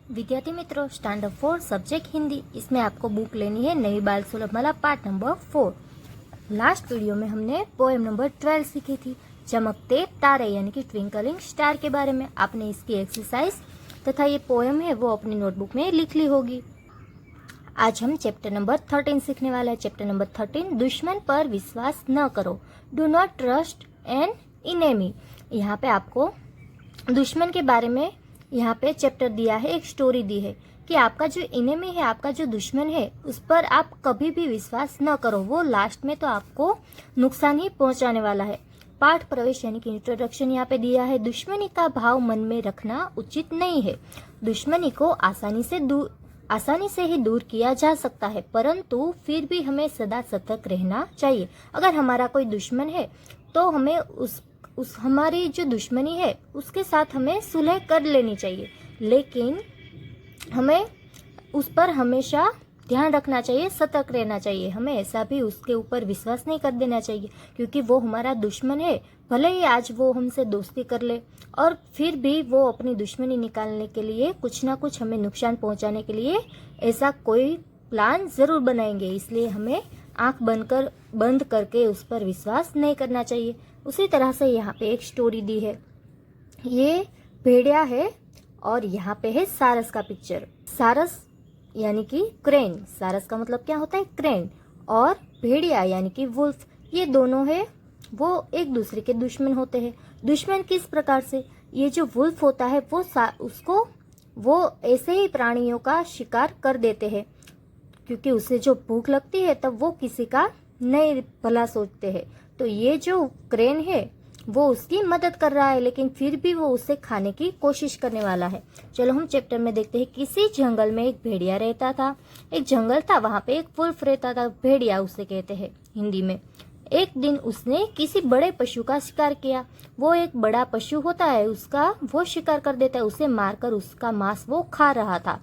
विद्यार्थी मित्रों, standard 4 subject Hindi, इसमें आपको बुक लेनी है नई बाल सुलभ माला पार्ट नंबर 4। लास्ट वीडियो में हमने पोएम नंबर 12 सीखी थी, चमकते तारे यानी कि ट्विंकलिंग स्टार के बारे में। आपने इसकी एक्सरसाइज तथा ये पोएम है वो अपनी नोटबुक में लिख ली होगी। आज हम चैप्टर नंबर 13 सीखने वाला है। चैप्टर नंबर 13, दुश्मन पर विश्वास न करो, do not trust an enemy. यहाँ पे आपको दुश्मन के बारे में यहाँ पे चैप्टर दिया है, एक स्टोरी दी है कि आपका जो इनेमी है, आपका जो दुश्मन है, उस पर आप कभी भी विश्वास न करो, वो लास्ट में तो आपको नुकसान ही पहुंचाने वाला है। पाठ प्रवेश यानी कि इंट्रोडक्शन यहाँ पे दिया है। दुश्मनी का भाव मन में रखना उचित नहीं है। दुश्मनी को आसानी से ही दूर किया जा सकता है, परंतु फिर भी हमें सदा सतर्क रहना चाहिए। अगर हमारा कोई दुश्मन है तो हमें उस हमारी जो दुश्मनी है उसके साथ हमें सुलह कर लेनी चाहिए, लेकिन हमें उस पर हमेशा ध्यान रखना चाहिए, सतर्क रहना चाहिए। हमें ऐसा भी उसके ऊपर विश्वास नहीं कर देना चाहिए, क्योंकि वो हमारा दुश्मन है। भले ही आज वो हमसे दोस्ती कर ले और फिर भी वो अपनी दुश्मनी निकालने के लिए कुछ ना कुछ हमें नुकसान पहुंचाने के लिए ऐसा कोई प्लान जरूर बनाएंगे। इसलिए हमें आंख बंद करके उस पर विश्वास नहीं करना चाहिए। उसी तरह से यहाँ पे एक स्टोरी दी है। ये भेड़िया है और यहाँ पे है सारस का पिक्चर। सारस यानी कि क्रेन, सारस का मतलब क्या होता है? क्रेन। और भेड़िया यानी कि वुल्फ, ये दोनों है वो एक दूसरे के दुश्मन होते हैं। दुश्मन किस प्रकार से? ये जो वुल्फ होता है वो ऐसे ही प्राणियों का शिकार कर देते हैं, क्योंकि उसे जो भूख लगती है तब वो किसी का नहीं भला सोचते हैं। तो ये जो क्रेन है वो उसकी मदद कर रहा है, लेकिन फिर भी वो उसे खाने की कोशिश करने वाला है। चलो हम चैप्टर में देखते हैं। किसी जंगल में एक भेड़िया रहता था। एक जंगल था, वहां पे एक वुल्फ रहता था। भेड़िया उसे कहते हैं हिंदी में। एक दिन उसने किसी बड़े पशु का शिकार किया। वो एक बड़ा पशु होता है, उसका वो शिकार कर देता है। उसे मारकर उसका मांस वो खा रहा था।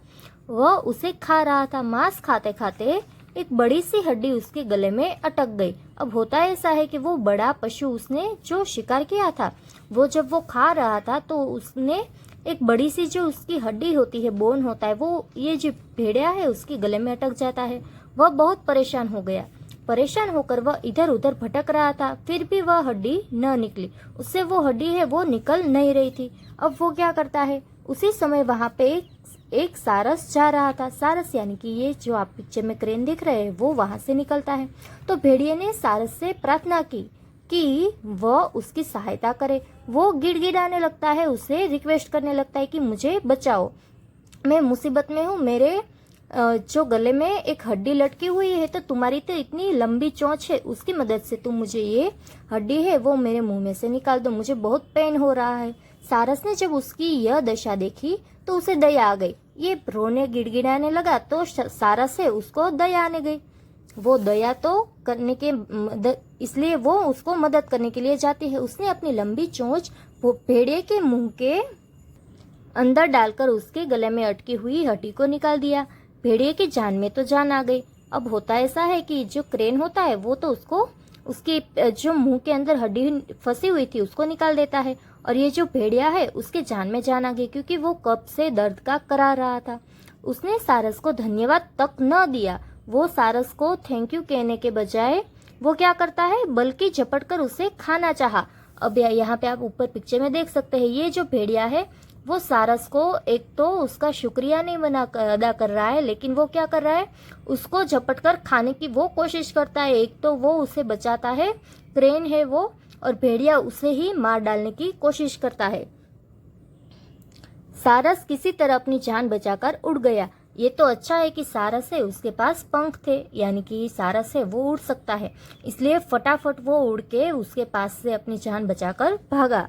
वह उसे खा रहा था। मांस खाते खाते एक बड़ी सी हड्डी उसके गले में अटक गई। अब होता ऐसा है कि वो बड़ा पशु उसने जो शिकार किया था, वो जब वो खा रहा था तो उसने एक बड़ी सी जो उसकी हड्डी होती है, बोन होता है, वो ये जो भेड़िया है उसके गले में अटक जाता है। वह बहुत परेशान हो गया। परेशान होकर वह इधर उधर भटक रहा था, फिर भी वह हड्डी न निकली। उससे वो हड्डी है वो निकल नहीं रही थी। अब वो क्या करता है? उसी समय वहां पे एक सारस जा रहा था। सारस यानी कि ये जो आप पिक्चर में क्रेन देख रहे हैं, वो वहां से निकलता है। तो भेड़िए ने सारस से प्रार्थना की कि वह उसकी सहायता करे। वो गिड़गिड़ाने लगता है, उसे रिक्वेस्ट करने लगता है कि मुझे बचाओ, मैं मुसीबत में हूँ। मेरे जो गले में एक हड्डी लटकी हुई है, तो तुम्हारी तो इतनी लंबी चोंच है, उसकी मदद से तुम मुझे ये हड्डी है वो मेरे मुंह में से निकाल दो, मुझे बहुत पेन हो रहा है। सारस ने जब उसकी यह दशा देखी तो उसे दया आ गई। ये रोने गिड़गिड़ाने लगा तो सारस से उसको दया आने गई। वो दया तो करने के इसलिए वो उसको मदद करने के लिए जाती है। उसने अपनी लंबी चोंच भेड़िए के मुंह के अंदर डालकर उसके गले में अटकी हुई हड्डी को निकाल दिया। भेड़िए की जान में तो जान आ गई। अब होता ऐसा है कि जो क्रेन होता है वो तो उसको उसके जो मुंह के अंदर हड्डी फंसी हुई थी उसको निकाल देता है, और ये जो भेड़िया है उसके जान में जान आ गई, क्योंकि वो कब से दर्द का करा रहा था। उसने सारस को धन्यवाद तक न दिया। वो सारस को थैंक यू कहने के बजाय वो क्या करता है, बल्कि झपट कर उसे खाना चाहा। अब यहाँ पे आप ऊपर पिक्चर में देख सकते हैं, ये जो भेड़िया है वो सारस को एक तो उसका शुक्रिया नहीं अदा कर रहा है, लेकिन वो क्या कर रहा है, उसको झपट कर खाने की वो कोशिश करता है। एक तो वो उसे बचाता है, क्रेन है वो, और भेड़िया उसे ही मार डालने की कोशिश करता है। सारस किसी तरह अपनी जान बचाकर उड़ गया। ये तो अच्छा है कि सारस है उसके पास पंख थे, यानी कि सारस है वो उड़ सकता है, इसलिए फटाफट वो उड़ के उसके पास से अपनी जान बचाकर भागा।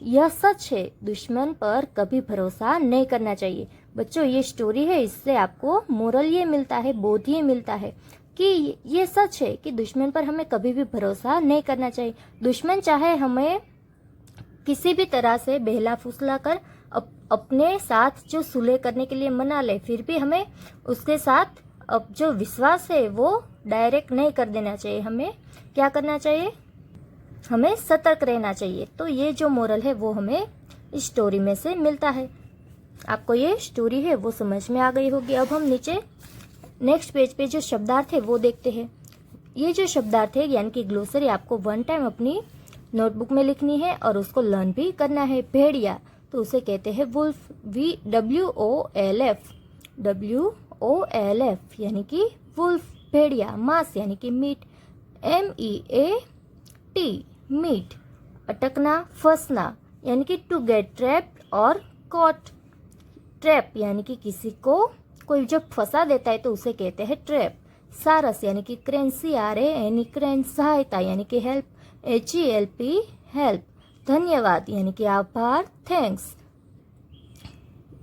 यह सच है, दुश्मन पर कभी भरोसा नहीं करना चाहिए। बच्चों, ये स्टोरी है, इससे आपको मोरल ये मिलता है, बोध ये मिलता है कि ये सच है कि दुश्मन पर हमें कभी भी भरोसा नहीं करना चाहिए। दुश्मन चाहे हमें किसी भी तरह से बहला फुसला कर अपने साथ जो सुलह करने के लिए मना ले, फिर भी हमें उसके साथ अब जो विश्वास है वो डायरेक्ट नहीं कर देना चाहिए। हमें क्या करना चाहिए? हमें सतर्क रहना चाहिए। तो ये जो मोरल है वो हमें इस स्टोरी में से मिलता है। आपको ये स्टोरी है वो समझ में आ गई होगी। अब हम नीचे नेक्स्ट पेज पे जो शब्दार्थ है वो देखते हैं। ये जो शब्दार्थ है यानी कि ग्लोसरी आपको वन टाइम अपनी नोटबुक में लिखनी है और उसको लर्न भी करना है। भेड़िया तो उसे कहते हैं वुल्फ, WOLF यानी कि वुल्फ भेड़िया। मांस यानी कि मीट, MEAT मीट। अटकना, फंसना यानी कि टू गेट ट्रैप्ड और कॉट। ट्रैप यानी कि किसी को कोई जब फंसा देता है तो उसे कहते हैं ट्रैप। सारस यानी कि क्रेन, CRAN क्रेन। सहायता यानी कि हेल्प, HELP हेल्प। धन्यवाद यानी कि आभार, थैंक्स।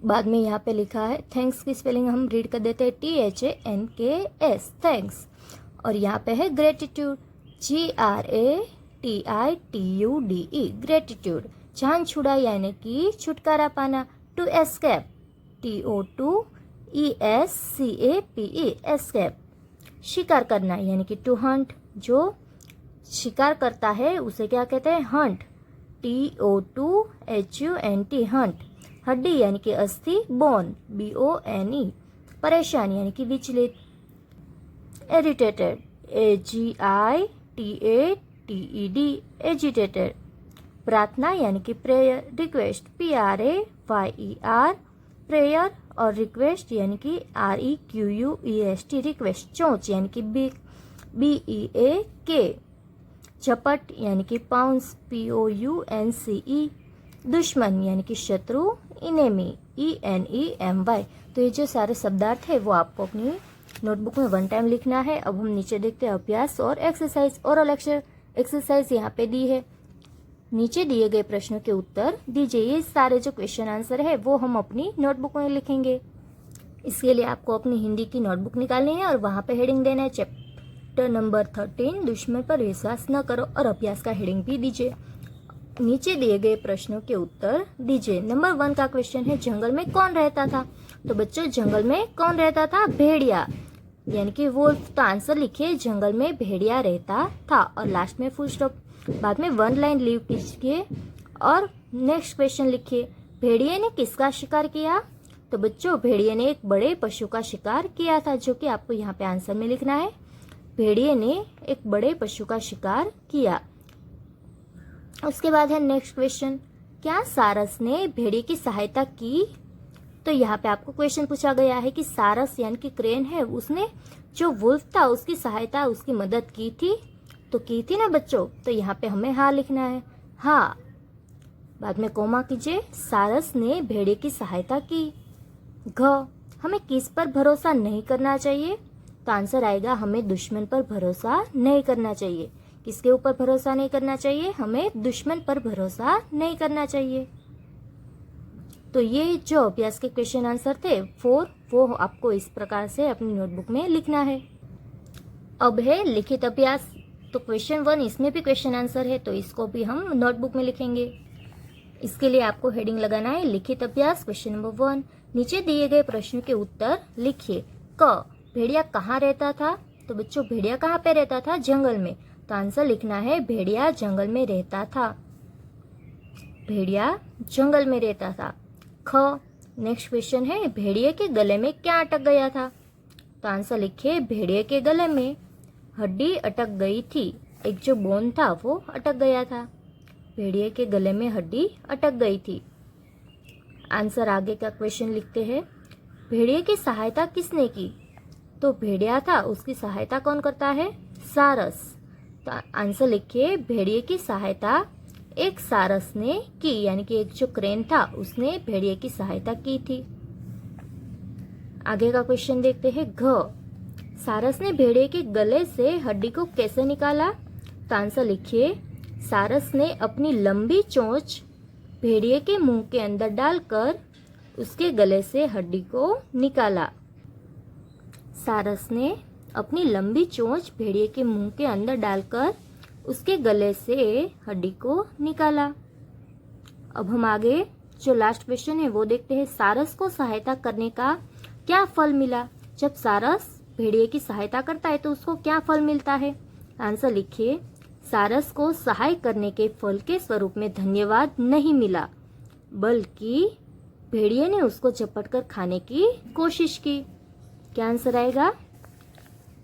बाद में यहाँ पे लिखा है थैंक्स की स्पेलिंग हम रीड कर देते हैं THANKS थैंक्स। और यहाँ पे है ग्रेटिट्यूड, GRATITUDE ग्रेटिट्यूड। जान छुड़ा यानी कि छुटकारा पाना, टू एस्केप, TOTOESCAPE एस्केप। शिकार करना यानी कि टू हंट, जो शिकार करता है उसे क्या कहते हैं, हंट, TOTHUNT हंट। हड्डी यानी कि अस्थि, बोन, BONE। परेशान यानी कि विचलित, इरिटेटेड, AGITATED एजिटेटेड। प्रार्थना यानी कि प्रेयर, रिक्वेस्ट, PRAYER प्रेयर। और रिक्वेस्ट यानी कि REQUEST रिक्वेस्ट। चोंच यानी कि BEAK। झपट यानी कि पाउंस, POUNCE। दुश्मन यानी कि शत्रु, इनेमी, ENEMY। तो ये जो सारे शब्दार्थ है वो आपको अपनी नोटबुक में वन टाइम लिखना है। अब हम नीचे देखते हैं अभ्यास और एक्सरसाइज। और एक्सरसाइज यहाँ पे दी है। नीचे दिए गए प्रश्नों के उत्तर दीजिए। ये सारे जो क्वेश्चन आंसर है वो हम अपनी नोटबुक में लिखेंगे। इसके लिए आपको अपनी हिंदी की नोटबुक निकालनी है और वहाँ पे हेडिंग देना है चैप्टर नंबर 13 दुश्मन पर विश्वास न करो, और अभ्यास का हेडिंग भी दीजिए। नीचे दिए गए प्रश्नों के उत्तर दीजिए। नंबर 1 का क्वेश्चन है जंगल में कौन रहता था। तो बच्चों जंगल में कौन रहता था, भेड़िया यानी कि वुल्फ। तो आंसर लिखिए जंगल में भेड़िया रहता था और लास्ट में फुल स्टॉप। बाद में वन लाइन लीव कीजिए और नेक्स्ट क्वेश्चन लिखिए भेड़िए ने किसका शिकार किया। तो बच्चों भेड़िए ने एक बड़े पशु का शिकार किया था, जो कि आपको यहाँ पे आंसर में लिखना है। भेड़िए ने एक बड़े पशु का शिकार किया। उसके बाद है नेक्स्ट क्वेश्चन, क्या सारस ने भेड़िए की सहायता की। तो यहाँ पे आपको क्वेश्चन पूछा गया है कि सारस यानी कि क्रेन है, उसने जो वुल्फ था उसकी सहायता, उसकी मदद की थी। तो की थी ना बच्चों। तो यहाँ पे हमें हाँ लिखना है, हाँ। बाद में कोमा कीजिए, सारस ने भेड़िए की सहायता की। घ, हमें किस पर भरोसा नहीं करना चाहिए। तो आंसर आएगा हमें दुश्मन पर भरोसा नहीं करना चाहिए। किसके ऊपर भरोसा नहीं करना चाहिए, हमें दुश्मन पर भरोसा नहीं करना चाहिए। तो ये जो अभ्यास के क्वेश्चन आंसर थे 4, वो आपको इस प्रकार से अपनी नोटबुक में लिखना है। अब है लिखित अभ्यास। तो क्वेश्चन 1 इसमें भी क्वेश्चन आंसर है, तो इसको भी हम नोटबुक में लिखेंगे। इसके लिए आपको हेडिंग लगाना है लिखित अभ्यास क्वेश्चन नंबर 1। नीचे दिए गए प्रश्न के उत्तर लिखिए। क, भेड़िया कहाँ रहता था। तो बच्चों भेड़िया कहाँ पे रहता था, जंगल में। तो आंसर लिखना है भेड़िया जंगल में रहता था। भेड़िया जंगल में रहता था। ख, नेक्स्ट क्वेश्चन है भेड़िए के गले में क्या अटक गया था। तो आंसर लिखिए भेड़िए के गले में हड्डी अटक गई थी। एक जो बोन था वो अटक गया था। भेड़िए के गले में हड्डी अटक गई थी। आंसर आगे का क्वेश्चन लिखते हैं, भेड़िए की सहायता किसने की। तो भेड़िया था, उसकी सहायता कौन करता है, सारस। तो आंसर लिखिए भेड़िए की सहायता एक सारस ने की, यानी कि एक जो क्रेन था उसने भेड़िए की सहायता की थी। आगे का क्वेश्चन देखते हैं। घ, सारस ने भेड़िए के गले से हड्डी को कैसे निकाला। तो आंसर लिखिए सारस ने अपनी लंबी चोंच भेड़िए के मुंह के अंदर डालकर उसके गले से हड्डी को निकाला। सारस ने अपनी लंबी चोंच भेड़िए के मुंह के अंदर डालकर उसके गले से हड्डी को निकाला। अब हम आगे जो लास्ट क्वेश्चन है वो देखते हैं। सारस को सहायता करने का क्या फल मिला। जब सारस भेड़िए की सहायता करता है तो उसको क्या फल मिलता है। आंसर लिखिए सारस को सहाय करने के फल के स्वरूप में धन्यवाद नहीं मिला, बल्कि भेड़िए ने उसको झपट कर खाने की कोशिश की। क्या आंसर आएगा?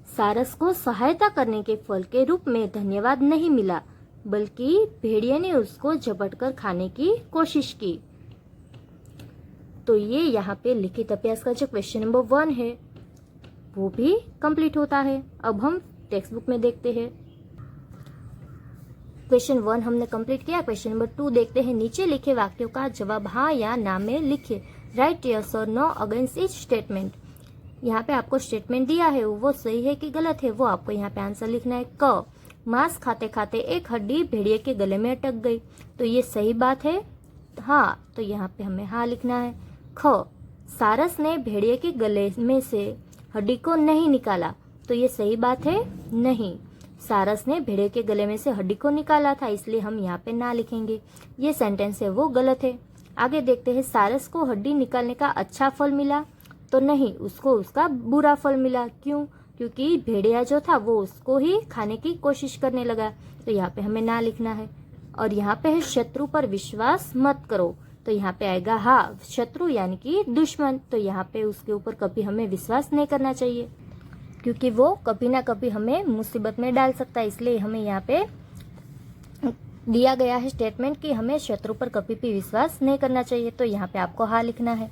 सारस को सहायता करने के फल के रूप में धन्यवाद नहीं मिला, बल्कि भेड़िए ने उसको झपट कर खाने की कोशिश की। तो ये यहाँ पे लिखित अभ्यास का जो क्वेश्चन नंबर 1 है वो भी कंप्लीट होता है। अब हम टेक्स्ट बुक में देखते हैं। क्वेश्चन 1 हमने कंप्लीट किया। क्वेश्चन नंबर 2 देखते हैं। नीचे लिखे वाक्यों का जवाब हाँ या ना में लिखिए। राइट यस और नो अगेंस्ट ईच स्टेटमेंट। यहाँ पे आपको स्टेटमेंट दिया है, वो सही है कि गलत है वो आपको यहाँ पे आंसर लिखना है। क, मांस खाते खाते एक हड्डी भेड़िए के गले में अटक गई, तो ये सही बात है हाँ, तो यहाँ पे हमें हाँ लिखना है। ख, सारस ने भेड़िए के गले में से हड्डी को नहीं निकाला, तो ये सही बात है नहीं, सारस ने भेड़िए के गले में से हड्डी को निकाला था, इसलिए हम यहाँ पे ना लिखेंगे। ये सेंटेंस है वो गलत है। आगे देखते हैं। सारस को हड्डी निकालने का अच्छा फल मिला, तो नहीं, उसको उसका बुरा फल मिला। क्यों? क्योंकि भेड़िया जो था वो उसको ही खाने की कोशिश करने लगा, तो यहाँ पे हमें ना लिखना है। और यहाँ पे है शत्रु पर विश्वास मत करो, तो यहाँ पे आएगा हाँ, शत्रु यानी कि दुश्मन, तो यहाँ पे उसके ऊपर कभी हमें विश्वास नहीं करना चाहिए, क्योंकि वो कभी ना कभी हमें मुसीबत में डाल सकता है। इसलिए हमें यहाँ पे दिया गया है स्टेटमेंट कि हमें शत्रु पर कभी भी विश्वास नहीं करना चाहिए, तो यहाँ पे आपको हाँ लिखना है।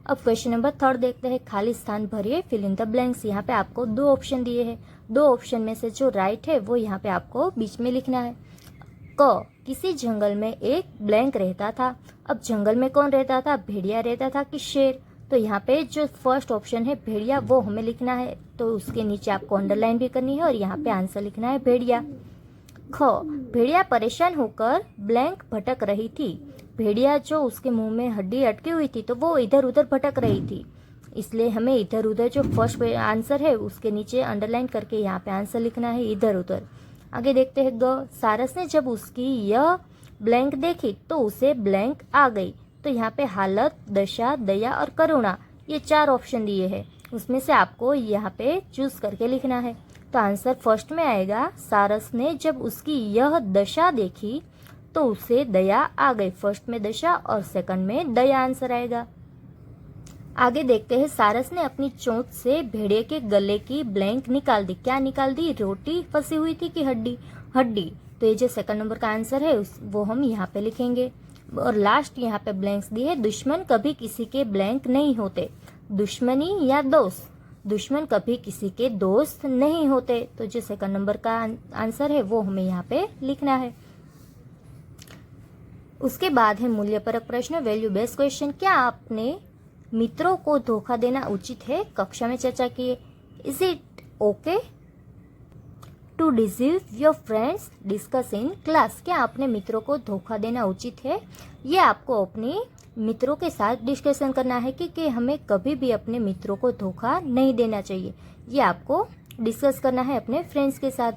अब क्वेश्चन नंबर 3 देखते हैं। खाली स्थान भरिए, फिल इन द ब्लैंक्स। यहाँ पे आपको 2 ऑप्शन दिए हैं। 2 ऑप्शन में से जो राइट है वो यहाँ पे आपको बीच में लिखना है। क, किसी जंगल में एक ब्लैंक रहता था। अब जंगल में कौन रहता था? भेड़िया रहता था कि शेर? तो यहाँ पे जो फर्स्ट ऑप्शन है भेड़िया, वो हमें लिखना है, तो उसके नीचे आपको अंडरलाइन भी करनी है और यहाँ पे आंसर लिखना है भेड़िया। ख, भेड़िया परेशान होकर ब्लैंक भटक रही थी। भेड़िया जो उसके मुंह में हड्डी अटकी हुई थी, तो वो इधर उधर भटक रही थी, इसलिए हमें इधर उधर जो फर्स्ट आंसर है उसके नीचे अंडरलाइन करके यहाँ पे आंसर लिखना है इधर उधर। आगे देखते हैं। ग, सारस ने जब उसकी यह ब्लैंक देखी तो उसे ब्लैंक आ गई, तो यहाँ पे हालत, दशा, दया और करुणा, ये 4 ऑप्शन दिए हैं, उसमें से आपको यहाँ पे चूज करके लिखना है। तो आंसर फर्स्ट में आएगा, सारस ने जब उसकी यह दशा देखी तो उसे दया आ गई। फर्स्ट में दशा और सेकंड में दया आंसर आएगा। आगे देखते हैं। सारस ने अपनी चोंच से भेड़िए के गले की ब्लैंक निकाल दी। क्या निकाल दी? रोटी फंसी हुई थी कि हड्डी? हड्डी। तो ये जो सेकंड नंबर का आंसर है वो हम यहाँ पे लिखेंगे। और लास्ट यहाँ पे ब्लैंक्स दिए। दुश्मन कभी किसी के ब्लैंक नहीं होते। दुश्मनी या दोस्त, दुश्मन कभी किसी के दोस्त नहीं होते, तो जो सेकंड नंबर का आंसर है वो हमें यहाँ पे लिखना है। उसके बाद है मूल्यपरक प्रश्न, वैल्यू बेस्ड क्वेश्चन। क्या आपने मित्रों को धोखा देना उचित है? कक्षा में चर्चा किए। Is it okay to deceive your friends? Discuss in class. क्या अपने मित्रों को धोखा देना उचित है? ये आपको अपने मित्रों के साथ डिस्कशन करना है कि हमें कभी भी अपने मित्रों को धोखा नहीं देना चाहिए। ये आपको डिस्कस करना है अपने फ्रेंड्स के साथ।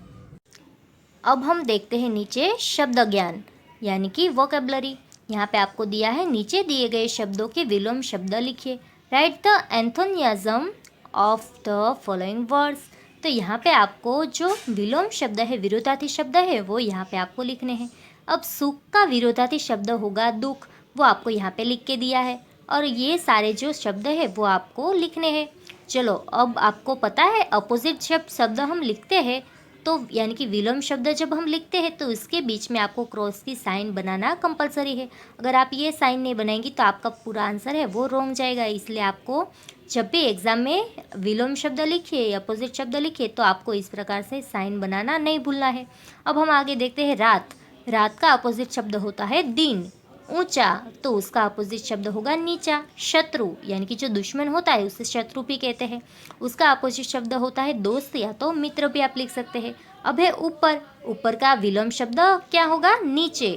अब हम देखते हैं नीचे शब्द ज्ञान यानी कि वोकेबलरी। यहाँ पे आपको दिया है, नीचे दिए गए शब्दों के विलोम शब्द लिखिए। Write the antonyms of the following words. तो यहाँ पे आपको जो विलोम शब्द है, विरोधार्थी शब्द है, वो यहाँ पे आपको लिखने हैं। अब सुख का विरोधार्थी शब्द होगा दुख, वो आपको यहाँ पे लिख के दिया है। और ये सारे जो शब्द है वो आपको लिखने हैं। चलो, अब आपको पता है अपोजिट शब्द हम लिखते हैं तो यानी कि विलोम शब्द जब हम लिखते हैं तो इसके बीच में आपको क्रॉस की साइन बनाना कंपलसरी है। अगर आप ये साइन नहीं बनाएंगी तो आपका पूरा आंसर है वो रॉन्ग जाएगा। इसलिए आपको जब भी एग्जाम में विलोम शब्द लिखिए, अपोजिट शब्द लिखिए, तो आपको इस प्रकार से साइन बनाना नहीं भूलना है। अब हम आगे देखते हैं रात। रात का अपोजिट शब्द होता है दिन। ऊंचा, तो उसका अपोजिट शब्द होगा नीचा। शत्रु यानी कि जो दुश्मन होता है उसे शत्रु भी कहते हैं, उसका अपोजिट शब्द होता है दोस्त या तो मित्र भी आप लिख सकते हैं। अब है ऊपर। ऊपर का विलोम शब्द क्या होगा? नीचे,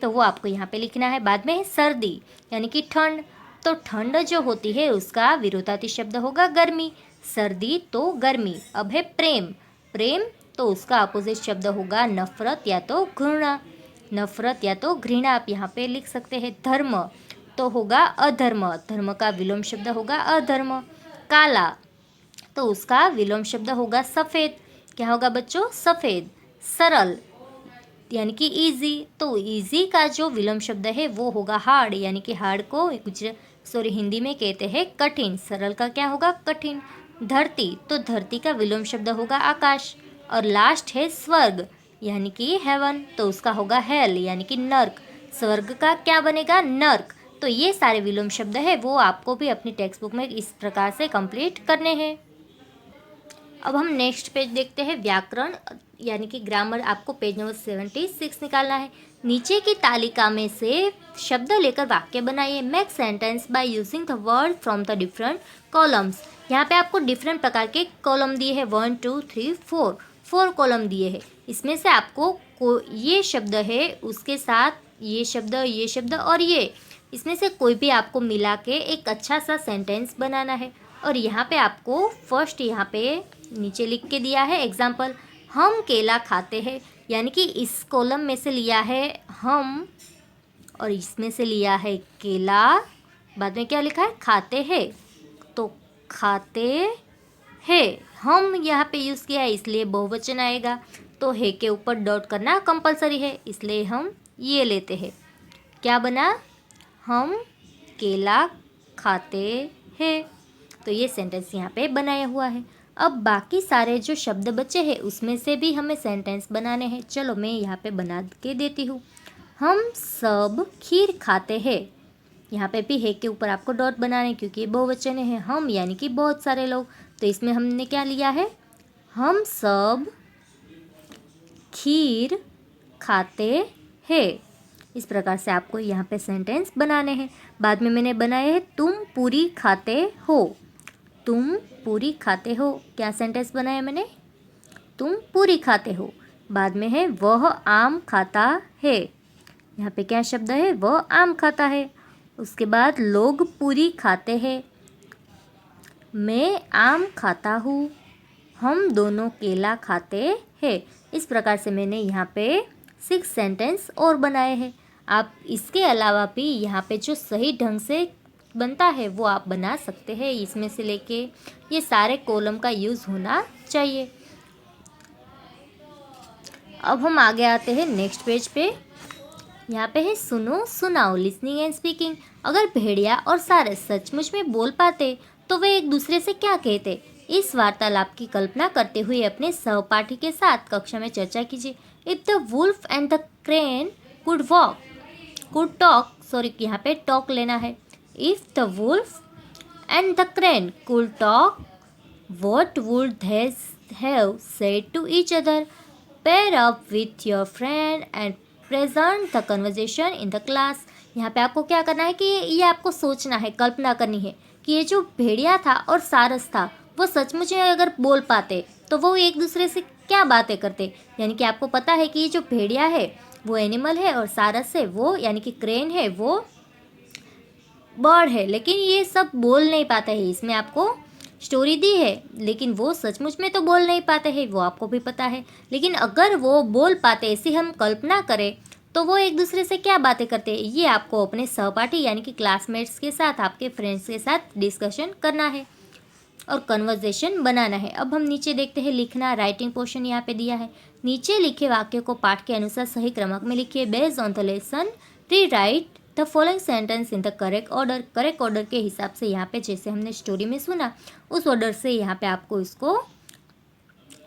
तो वो आपको यहाँ पे लिखना है। बाद में है सर्दी यानी कि ठंड, तो ठंड जो होती है उसका विरोधार्थी शब्द होगा गर्मी। सर्दी तो गर्मी। अब है प्रेम। प्रेम, तो उसका अपोजिट शब्द होगा नफरत या तो घृणा। नफरत या तो घृणा आप यहाँ पे लिख सकते हैं। धर्म तो होगा अधर्म। धर्म का विलोम शब्द होगा अधर्म। काला, तो उसका विलोम शब्द होगा सफ़ेद। क्या होगा बच्चों? सफ़ेद। सरल, यानी कि इजी। तो इजी का जो विलोम शब्द है वो होगा हार्ड, यानी कि हार्ड को हिंदी में कहते हैं कठिन। सरल का क्या होगा? कठिन। धरती, तो धरती का विलोम शब्द होगा आकाश। और लास्ट है स्वर्ग, यानी कि हेवन, तो उसका होगा हेल, यानी कि नर्क। स्वर्ग का क्या बनेगा? नर्क। तो ये सारे विलोम शब्द है वो आपको भी अपनी टेक्स्ट बुक में इस प्रकार से कंप्लीट करने हैं। अब हम नेक्स्ट पेज देखते हैं, व्याकरण यानी कि ग्रामर। आपको पेज नंबर 76 निकालना है। नीचे की तालिका में से शब्द लेकर वाक्य बनाइए। Make sentence by using the word from the different columns. यहाँ पे आपको डिफरेंट प्रकार के कॉलम दिए हैं, 1 2 3 4 कॉलम दिए हैं। इसमें से आपको ये शब्द है, उसके साथ ये शब्द और ये, इसमें से कोई भी आपको मिला के एक अच्छा सा सेंटेंस बनाना है। और यहाँ पे आपको फर्स्ट यहाँ पे नीचे लिख के दिया है एग्जाम्पल, हम केला खाते हैं, यानी कि इस कॉलम में से लिया है हम और इसमें से लिया है केला। बाद में क्या लिखा है? खाते हैं। तो खाते हैं हम यहाँ पे यूज़ किया है, इसलिए बहुवचन आएगा। तो है के ऊपर डॉट करना कंपलसरी है, इसलिए हम ये लेते हैं। क्या बना? हम केला खाते हैं। तो ये सेंटेंस यहाँ पे बनाया हुआ है। अब बाकी सारे जो शब्द बचे हैं उसमें से भी हमें सेंटेंस बनाने हैं। चलो मैं यहाँ पे बना के देती हूँ। हम सब खीर खाते हैं। यहाँ पे भी है के ऊपर आपको डॉट बनाने, क्योंकि ये बहुवचन है। हम यानी कि बहुत सारे लोग, तो इसमें हमने क्या लिया है? हम सब खीर खाते हैं। इस प्रकार से आपको यहाँ पे सेंटेंस बनाने हैं। बाद में मैंने बनाए हैं, तुम पूरी खाते हो। तुम पूरी खाते हो, क्या सेंटेंस बनाया मैंने? तुम पूरी खाते हो। बाद में है, वह आम खाता है। यहाँ पे क्या शब्द है? वह आम खाता है। उसके बाद लोग पूरी खाते हैं, मैं आम खाता हूँ, हम दोनों केला खाते हैं। इस प्रकार से मैंने यहाँ पे 6 सेंटेंस और बनाए हैं। आप इसके अलावा भी यहाँ पे जो सही ढंग से बनता है वो आप बना सकते हैं। इसमें से लेके ये सारे कॉलम का यूज़ होना चाहिए। अब हम आगे आते हैं नेक्स्ट पेज पे। यहाँ पे है सुनो सुनाओ, लिसनिंग एंड स्पीकिंग। अगर भेड़िया और सारस सचमुच में बोल पाते तो वे एक दूसरे से क्या कहते? इस वार्तालाप की कल्पना करते हुए अपने सहपाठी के साथ कक्षा में चर्चा कीजिए। If the wolf and the crane could talk, sorry यहाँ पे टॉक लेना है। If the wolf and the crane could talk, what would they have said to each other? Pair up with your friend and present the conversation in the class. यहाँ पे आपको क्या करना है कि ये आपको सोचना है, कल्पना करनी है कि ये जो भेड़िया था और सारस था वो सचमुच में अगर बोल पाते तो वो एक दूसरे से क्या बातें करते। यानी कि आपको पता है कि ये जो भेड़िया है वो एनिमल है और सारस है वो यानी कि क्रेन है वो बर्ड है, लेकिन ये सब बोल नहीं पाते हैं। इसमें आपको स्टोरी दी है लेकिन वो सचमुच में तो बोल नहीं पाते हैं, वो आपको भी पता है। लेकिन अगर वो बोल पाते, ऐसी हम कल्पना करें, तो वो एक दूसरे से क्या बातें करते हैं, ये आपको अपने सहपाठी यानी कि क्लासमेट्स के साथ, आपके फ्रेंड्स के साथ डिस्कशन करना है और कन्वर्सेशन बनाना है। अब हम नीचे देखते हैं लिखना, राइटिंग पोर्शन यहाँ पे दिया है। नीचे लिखे वाक्य को पाठ के अनुसार सही क्रमक में लिखिए। Based on the lesson rewrite the following sentence in the correct order. Correct order के हिसाब से यहाँ पे जैसे हमने स्टोरी में सुना उस ऑर्डर से यहाँ पे आपको इसको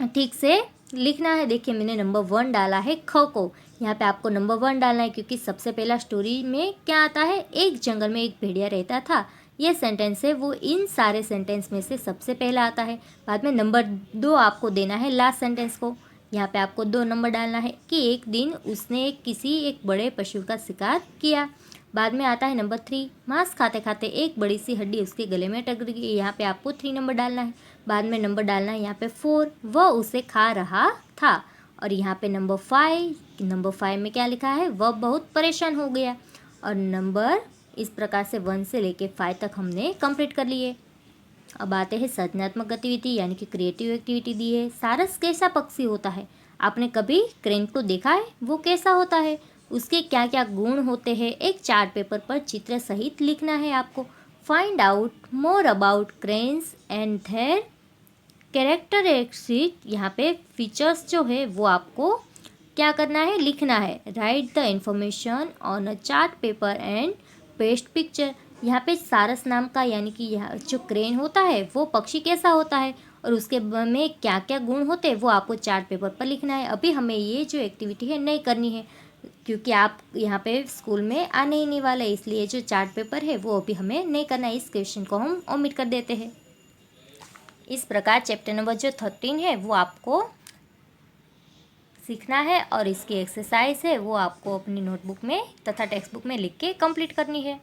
ठीक से लिखना है। देखिए मैंने नंबर 1 डाला है ख को, यहाँ पे आपको नंबर 1 डालना है क्योंकि सबसे पहला स्टोरी में क्या आता है, एक जंगल में एक भेड़िया रहता था। ये सेंटेंस है वो इन सारे सेंटेंस में से सबसे पहला आता है। बाद में नंबर 2 आपको देना है लास्ट सेंटेंस को, यहाँ पे आपको 2 नंबर डालना है कि एक दिन उसने किसी एक बड़े पशु का शिकार किया। बाद में आता है नंबर 3, मांस खाते खाते एक बड़ी सी हड्डी उसके गले में अटक गई, यहाँ पे आपको 3 नंबर डालना है। बाद में नंबर डालना है यहाँ पे 4, वह उसे खा रहा था। और यहाँ पे नंबर 5 में क्या लिखा है, वह बहुत परेशान हो गया। और नंबर इस प्रकार से 1 से लेके 5 तक हमने कंप्लीट कर लिए। अब आते हैं सृजनात्मक गतिविधि यानी कि क्रिएटिव एक्टिविटी दी है। सारस कैसा पक्षी होता है? आपने कभी क्रेन को देखा है? वो कैसा होता है, उसके क्या क्या गुण होते हैं, एक चार्ट पेपर पर चित्र सहित लिखना है आपको। Find out more about cranes and there characteristic. यहाँ पे फीचर्स जो है वो आपको क्या करना है, लिखना है। Right the information on a chart paper and paste picture. यहाँ पे सारस नाम का यानी कि यहाँ जो क्रेन होता है वो पक्षी कैसा होता है और उसके में क्या क्या गुण होते हैं वो आपको चार्ट पेपर पर लिखना है। अभी हमें ये जो एक्टिविटी है नहीं करनी है क्योंकि आप यहाँ पे स्कूल में आने ही नहीं वाले, इसलिए जो चार्ट पेपर है वो अभी हमें नहीं करना है। इस क्वेश्चन को हम ओमिट कर देते हैं। इस प्रकार चैप्टर नंबर जो 13 है वो आपको सीखना है और इसकी एक्सरसाइज है वो आपको अपनी नोटबुक में तथा टेक्स्ट बुक में लिख के कंप्लीट करनी है।